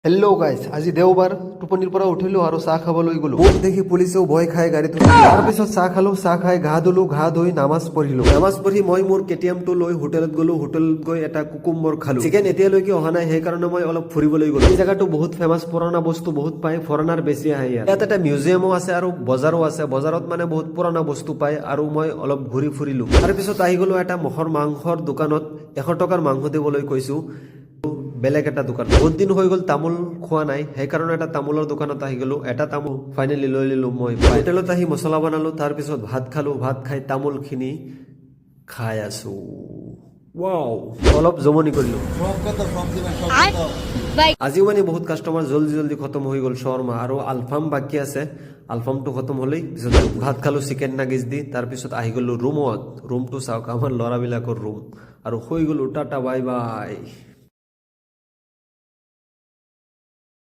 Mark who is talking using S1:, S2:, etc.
S1: Hello' guys, আজি দেওবাৰ। টোপনিৰ পৰা উঠিলো আৰু চাহ খাবলৈ গলো। মোক দেখি পুলিচেও ভয় খাই গাড়ীত তাৰপিছত চাহ খালো, চাহ খাই ঘা ধুলো, ঘা ধুই নামাজ পঢ়িলো। নামাজ পঢ়ি মই মোৰ কেটিএমটো লৈ হোটেলত গলো। হোটেলত গৈ এটা কুকুম্বৰ খালো। চিকেন এতিয়ালৈকে অহা নাই, সেইকাৰণে মই অলপ ফুৰিবলৈ গলো। এই জেগাটো বহুত ফেমাছ, পুৰণা বস্তু বহুত পায়, ফৰেনাৰ বেছি আহে ইয়াত এটা মিউজিয়ামো আছে আৰু বজাৰো আছে। বজাৰত মানে বহুত পুৰণা বস্তু পায় আৰু মই অলপ ঘূৰি ফুৰিলো। তাৰপিছত আহি গলো এটা মহৰ মাংসৰ দোকানত। 100 টকাৰ মাংস দিবলৈ কৈছো। বেলেগ এটা দোকান, বহুত দিন হৈ গ'ল তামোল খোৱা নাই, সেইকাৰণে এটা তামোলৰ দোকানত আহি গলো। এটা তামোল ফাইনেলি লৈ লিলো মই। হোটেলত আহি মছলা বনালো, তাৰপিছত ভাত খালো। ভাত খাই তামোলখিনি খাই আছো। ৱাও, অলপ জমনি কৰিলো। আজিও মানে বহুত কাষ্টমাৰ জল্দি জল্দি খতম হৈ গ'ল। শৰ্মা আৰু আলফাম বাকী আছে। আলফামটো খতম হ'লেই পিছত ভাত খালো চিকেন নাগেজ দি। তাৰপিছত আহি গলো ৰুমত। ৰুমটো চাওক, আমাৰ ল'ৰাবিলাকৰ ৰুম, আৰু শুই গলো। Tata bye bye.